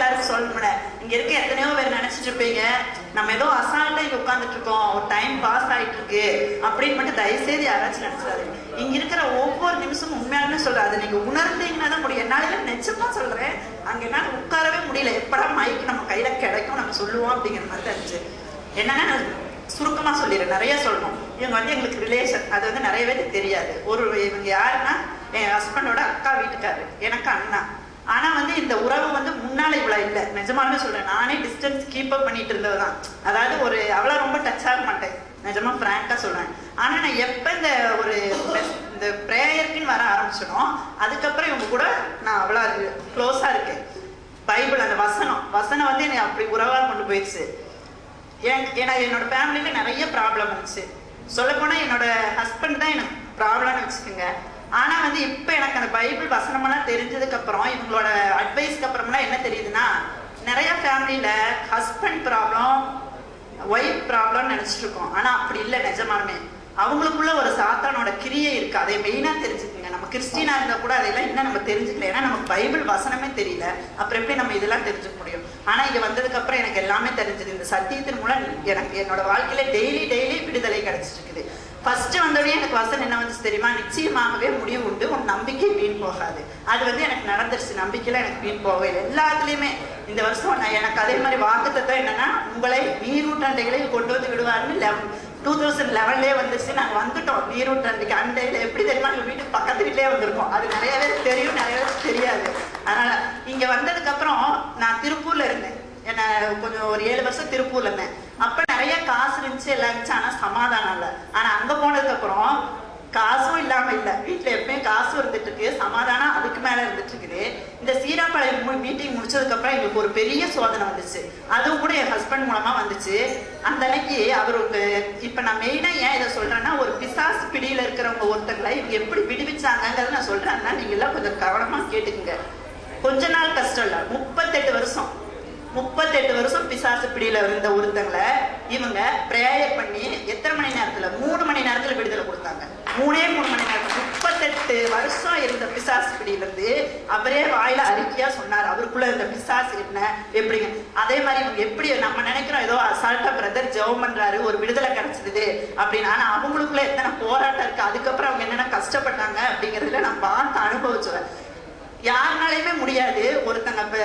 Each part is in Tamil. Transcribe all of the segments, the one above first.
எல்லாரும் சொல்லணும். இங்க இருக்க எத்தனையோ பேர் நினைச்சிட்டு இருப்பீங்க நம்ம ஏதோ அசால்ட்டா இங்க உட்கார்ந்துட்டு இருக்கோம், ஒரு டைம் பாஸ் ஆயிட்டு இருக்கு அப்படின்னு மட்டும் தயவுசெய்து யாராச்சும் நினைச்சாரு. இங்க இருக்கிற ஒவ்வொரு நிமிஷமும் உண்மையாலுமே சொல்றேன், அதை நீங்க உணர்ந்தீங்கன்னா தான் முடியும். என்னால நிச்சயமா சொல்றேன், அங்க என்னால உட்காரவே முடியல. எப்படா மைக் நம்ம கையில கிடைக்கும் நம்ம சொல்லுவோம் அப்படிங்கிற மாதிரி தான் இருந்துச்சு. என்னன்னா சுருக்கமா சொல்லிடுறேன், நிறைய சொல்லணும். இவங்க வந்து எங்களுக்கு ரிலேஷன், அது வந்து நிறைய பேருக்கு தெரியாது. இவங்க யாருன்னா என் ஹஸ்பண்டோட அக்கா வீட்டுக்காரு, எனக்கு அண்ணா. ஆனா வந்து இந்த உறவு வந்து முன்னால இவ்வளவு இல்லை. நிஜமாலுமே சொல்றேன், நானே டிஸ்டன்ஸ் கீப் அப் பண்ணிட்டு இருந்ததுதான். அதாவது அவ்வளவு ரொம்ப டச் ஆக மாட்டேன், நிஜமா பிராங்கா சொல்றேன். ஆனா நான் எப்ப இந்த பிரேயருக்குன்னு வர ஆரம்பிச்சனோ அதுக்கப்புறம் இவங்க கூட நான் அவ்வளவு க்ளோஸா இருக்கேன். பைபிள் அந்த வசனம் வந்து என்னை அப்படி உறவா கொண்டு போயிடுச்சு. என்னோட ஃபேமிலியில நிறைய ப்ராப்ளம் இருந்துச்சு. சொல்ல போனா என்னோட ஹஸ்பண்ட் தான் எனக்கு ப்ராப்ளம்னு வச்சுக்கோங்க. ஆனா வந்து இப்ப எனக்கு அந்த பைபிள் வசனமெல்லாம் தெரிஞ்சதுக்கு அப்புறம் இவங்களோட அட்வைஸ்க்கு அப்புறம்லாம் என்ன தெரியுதுன்னா, நிறைய ஃபேமிலியில ஹஸ்பண்ட் ப்ராப்ளம், ஒய்ஃப் ப்ராப்ளம் நினைச்சிட்டு இருக்கோம். ஆனா அப்படி இல்லை. நிஜமானுமே அவங்களுக்குள்ள ஒரு சாத்தானோட கிரியை இருக்கு. அதை மெயினா தெரிஞ்சுக்கோங்க. நம்ம கிறிஸ்டினா இருந்தா கூட அதெல்லாம் இன்னும் நம்ம தெரிஞ்சுக்கல. ஏன்னா நமக்கு பைபிள் வசனமே தெரியல. அப்புறம் எப்படி நம்ம இதெல்லாம் தெரிஞ்சுக்க முடியும்? ஆனா இங்க வந்ததுக்கு அப்புறம் எனக்கு எல்லாமே தெரிஞ்சது. இந்த சத்தியத்தின் மூலம் எனக்கு என்னோட வாழ்க்கையில டெய்லி விடுதலை கிடைச்சிட்டு இருக்குது. ஃபர்ஸ்ட் வந்தோடனே எனக்கு வசனம் என்ன வந்துச்சு தெரியுமா? நிச்சயமாகவே முடிவு உண்டு, உன் நம்பிக்கை வீண் போகாது. அது வந்து எனக்கு நடந்துருச்சு. நம்பிக்கையில எனக்கு வீண் போகவே இல்லை. எல்லாத்துலயுமே இந்த வருஷம் எனக்கு அதே மாதிரி வாக்குத்தத்தம் என்னன்னா, உங்களை நீரூற்றண்டைகளில் கொண்டு வந்து விடுவாருன்னு 2011 வந்துச்சு. நாங்கள் வந்துட்டோம் நீரூற்றண்டைக்கு. அண்டையில எப்படி தெரியுமா, எங்கள் வீட்டுக்கு பக்கத்து வீட்டிலே வந்திருக்கோம். அது நிறைய பேருக்கு தெரியும், நிறைய பேருக்கு தெரியாது. அதனால இங்க வந்ததுக்கு அப்புறம் நான் திருப்பூர்ல இருந்தேன். என்ன கொஞ்சம் ஒரு 7 வருஷம் திருப்பூர்ல இருந்தேன். அப்ப நிறைய காசு இருந்துச்சு, எல்லாம் இருந்துச்சு. ஆனா சமாதானம் இல்லை. ஆனா அங்க போனதுக்கு அப்புறம் காசும் இல்லாம இல்லை. வீட்டுல எப்பயும் காசும் இருந்துட்டு இருக்கு, சமாதானம் அதுக்கு மேல இருந்துட்டு இருக்குது. இந்த சீராப்பாளையம் மீட்டிங் முடிச்சதுக்கு அப்புறம் எங்களுக்கு ஒரு பெரிய சோதனை வந்துச்சு. அதுவும் கூட என் ஹஸ்பண்ட் மூலமா வந்துச்சு. அந்த அன்னைக்கு அவருக்கு இப்ப நான் மெயினா ஏன் இதை சொல்றேன்னா, ஒரு பிசாசு பிடியில இருக்கிறவங்க ஒருத்தங்களை இவங்க எப்படி விடுவிச்சாங்கிறத நான் சொல்றேன்னா, நீங்க எல்லாம் கொஞ்சம் கவனமா கேட்டுக்குங்க. கொஞ்ச நாள் கஷ்டம் இல்லை, 38 வருஷம் பிசாசு பிடியில இருந்த ஒருத்தங்களை இவங்க பிரேயர் பண்ணி எத்தனை மணி நேரத்துல? 3 மணி நேரத்துல விடுதலை கொடுத்தாங்க. 3 மணி நேரத்துல 38 வருஷம் இருந்த பிசாசு பிடியில இருந்து அவரே வாயில அறிக்கையா சொன்னார், அவருக்குள்ள இருந்த பிசாசு என்ன எப்படிங்க. அதே மாதிரி இவங்க எப்படி நம்ம நினைக்கிறோம் ஏதோ அசால்ட்டா பிரதர் ஜெபம் பண்றாரு ஒரு விடுதலை கிடைச்சிடுது அப்படின்னு. ஆனா அவங்களுக்குள்ள எத்தனை போராட்டம் இருக்கு. அதுக்கப்புறம் அவங்க என்னென்ன கஷ்டப்பட்டாங்க அப்படிங்கறதுல நான் பார்த்து அனுபவிச்சுவேன். யாருனாலையுமே முடியாது. ஒருத்தங்க இப்ப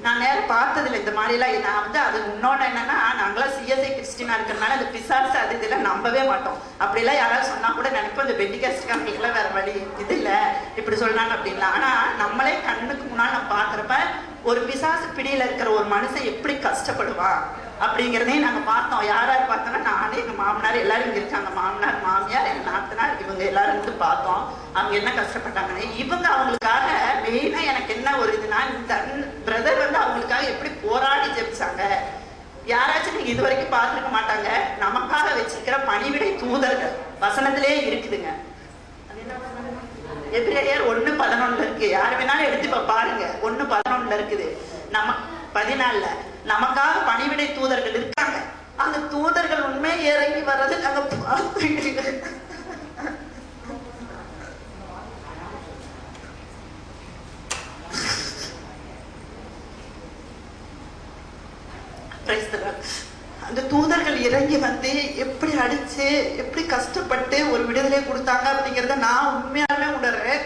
நான் நேரம் பார்த்ததில்லை இந்த மாதிரி எல்லாம். நான் வந்து அது இன்னொன்னு என்னன்னா, நாங்களாம் சிஎஸ்ஐ கிறிஸ்டினா இருக்கிறதுனால அந்த பிசாசு அது இதெல்லாம் நம்பவே மாட்டோம். அப்படிலாம் யாராவது சொன்னா கூட நினைப்போம், இந்த பெண்டிகாஸ்ட்காரங்களுக்குலாம் வேற வழி இது இல்லை இப்படி சொல்றாங்க அப்படின்லாம். ஆனா நம்மளே கண்ணுக்கு முன்னாடி நம்ம பாக்குறப்ப ஒரு பிசாசு பிடியில இருக்கிற ஒரு மனுஷன் எப்படி கஷ்டப்படுவான் அப்படிங்கிறதையும் நாங்க பார்த்தோம். யார் பார்த்தோம்னா, நானே எங்க மாமனார் எல்லாரும் இங்க இருக்காங்க, மாமனார் மாமியார் எங்க நாத்தனார் இவங்க எல்லாரும் வந்து பார்த்தோம் அவங்க என்ன கஷ்டப்பட்டாங்கன்னு. இவங்க அவங்களுக்காக மெயினா எனக்கு என்ன ஒரு இதுனா, இந்த பிரதர் வந்து அவங்களுக்காக எப்படி போராடி ஜெபிச்சாங்க. யாராச்சும் நீங்க இது வரைக்கும் பார்த்துருக்க மாட்டாங்க. நமக்காக வச்சிருக்கிற பணிவிடை தூதர்கள் வசனத்திலே இருக்குதுங்க. எபிரேயர் 1:11 இருக்கு. யாரு வேணாலும் எடுத்து பாருங்க. 1:11 இருக்குது. நம்ம 14 நமக்காக பணிவிடை தூதர்கள் இருக்காங்க. அந்த தூதர்கள் உண்மை இறங்கி வர்றது நாங்க அந்த தூதர்கள் இறங்கி வந்து எப்படி அடிச்சு எப்படி கஷ்டப்பட்டு ஒரு விடுதலை கொடுத்தாங்க அப்படிங்கிறத நான் உண்மையாலுமே உணர்றேன்.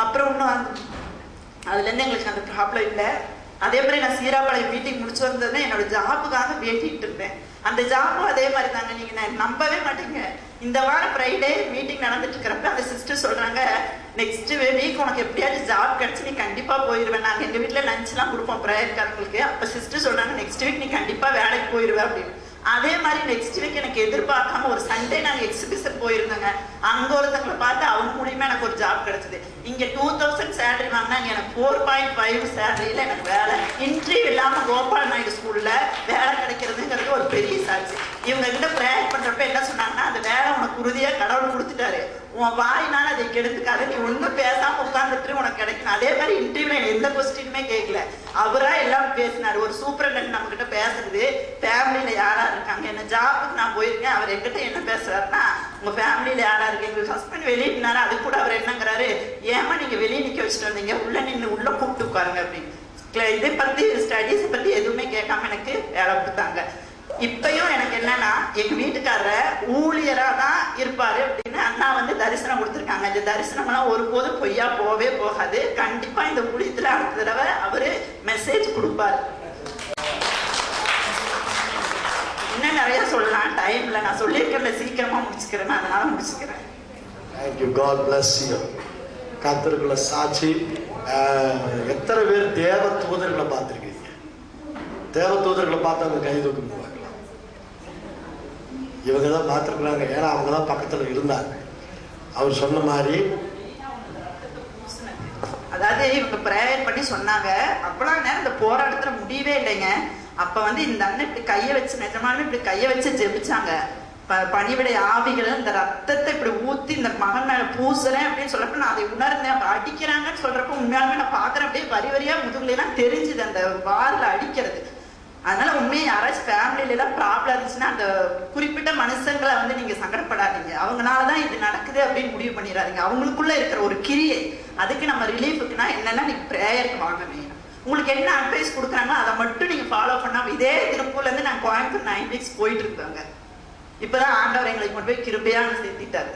அப்புறம் இன்னும் அதுல இருந்து எங்களுக்கு அந்த ப்ராப்ளம் இல்லை. அதே மாதிரி நான் சீராப்பாளையம் மீட்டிங் முடிச்சு வந்ததுன்னா என்னோட ஜாபுக்காக வேண்டிட்டு இருந்தேன். அந்த ஜாபும் அதே மாதிரி தாங்க. நீங்க நம்பவே மாட்டீங்க. இந்த வாரம் ஃப்ரைடே மீட்டிங் நடந்துட்டு இருக்கிறப்ப அந்த சிஸ்டர் சொல்றாங்க, நெக்ஸ்ட் வீக் உனக்கு எப்படியாச்சும் ஜாப் கிடைச்சு நீ கண்டிப்பா போயிடுவேன். நாங்க எங்க வீட்டுல லஞ்ச் எல்லாம் கொடுப்போம் பிரேயர்காரங்களுக்கு. அப்ப சிஸ்டர் சொல்றாங்க, நெக்ஸ்ட் வீக் நீ கண்டிப்பா வேலைக்கு போயிடுவேன் அப்படின்னு. அதே மாதிரி நெக்ஸ்ட் வீக் எனக்கு எதிர்பார்க்காம ஒரு சண்டே நாங்க எக்ஸிபிஷன் போயிருந்தோங்க. அங்க ஒருத்தங்களை பார்த்து அவங்க மூலியமா எனக்கு ஒரு ஜாப் கிடைச்சது. இங்க 2000 சேலரி வாங்கினாங்க. எனக்கு 4.5 சேலரியில எனக்கு வேலை. இன்டர்வியூ இல்லாம கோபால் நாயுடு ஸ்கூல்ல வேலை கிடைக்கிறதுங்கிறது ஒரு பெரிய சாட்சி. இவங்க கிட்ட பிரேயர் பண்றப்ப என்ன சொன்னாங்கன்னா, அந்த வேலை உனக்கு உறுதியா கடவுள் கொடுத்துட்டாரு, உன் வாயினால அதை கெடுத்துக்காத, நீ ஒன்றும் பேசாம உட்கார்ந்துட்டு உனக்கு கிடைக்கணும். அதே மாதிரி இன்டர்வியூல எந்த கொஸ்டினுமே கேட்கல, அவரா எல்லாம் பேசினாரு. ஒரு சூப்பரண்ட் நம்ம கிட்ட பேசுறது, ஃபேமிலியில யாரா இருக்காங்க, என்ன ஜாபுக்கு நான் போயிருக்கேன், அவர் என்கிட்ட என்ன பேசுறாருன்னா, உங்க ஃபேமிலியில யாரா இருக்கு, எங்களுக்கு ஹஸ்பண்ட் வெளியே நின்னாரு. அது கூட அவர் என்னங்கிறாரு, ஏமா நீங்க வெளியே நிக்க வச்சுட்டு வந்தீங்க, உள்ள நின்று உள்ள கூப்பிட்டு உட்காருங்க அப்படின்னு. இதை பத்தி ஸ்டடீஸை பத்தி எதுவுமே கேட்காம எனக்கு வேலை கொடுத்தாங்க. இப்பயும் எனக்கு என்னன்னா, எங்க வீட்டுக்காரர் ஊழியரா தான் இருப்பாரு அப்படின்னு அண்ணா வந்து தரிசனம் கொடுத்துருக்காங்க. இந்த தரிசனம்லாம் ஒருபோதும் பொய்யா போவே போகாது. கண்டிப்பா இந்த ஊழியத்துல அடுத்த தடவை அவரு மெசேஜ் கொடுப்பாரு. இன்னும் நிறைய சொல்லலாம், டைம்ல நான் சொல்லியிருக்கிறத சீக்கிரமா முடிச்சுக்கிறேன், அதனால முடிச்சுக்கிறேன். Thank you. God bless you. கர்த்தருக்குள்ள சாட்சி. எத்தனை பேர் தேவ தூதர்களை பார்த்துருக்கீங்க? தேவ தூதர்களை பார்த்து அவங்க கை தூக்கணும் பார்க்கலாம். இவங்க தான் பார்த்துருக்குறாங்க, ஏன்னா அவங்க தான் பக்கத்தில் இருந்தாங்க. அவர் சொன்ன மாதிரி அதாவது இவங்க பிரேயர் பண்ணி சொன்னாங்க. அப்பெல்லாம் நேரம் இந்த போராட்டத்துல முடியவே இல்லைங்க. அப்ப வந்து இந்த அண்ணன் இப்படி கையை வச்சு, நிஜமாலுமே இப்படி கையை வச்சு ஜெபிச்சாங்க. பணிவிடை ஆவிகள் இந்த ரத்தத்தை இப்படி ஊத்தி இந்த மகன் மேல பூசுறேன் அப்படின்னு சொல்றப்ப நான் அதை உணர்ந்தேன். அப்ப அடிக்கிறாங்கன்னு சொல்றப்ப உண்மையாலுமே நான் பாக்குறேன், அப்படியே வரி வரியா முதுகுல எல்லாம் தெரிஞ்சுது அந்த வார்ல அடிக்கிறது. அதனால உண்மையை யாராச்சும் ஃபேமிலியில எல்லாம் ப்ராப்ளம் இருந்துச்சுன்னா அந்த குறிப்பிட்ட மனுஷங்களை வந்து நீங்க சங்கடப்படாதீங்க. அவங்களாலதான் இது நடக்குது அப்படின்னு முடிவு பண்ணிடாதீங்க. அவங்களுக்குள்ள இருக்கிற ஒரு கிரியை, அதுக்கு நம்ம ரிலீஃபுக்குன்னா என்னன்னா, நீங்க ப்ரேயருக்கு வாங்க. உங்களுக்கு என்ன அட்வைஸ் கொடுக்குறாங்களோ அதை மட்டும் நீங்க ஃபாலோ பண்ணாம, இதே திருப்பூர்ல இருந்து நான் கோயம்புத்தூர் 9 வீக்ஸ் போயிட்டு இருக்காங்க. இப்பதான் ஆண்டவர் எங்களுக்கு கொண்டு போய் கிருபையா சேர்த்திட்டாரு.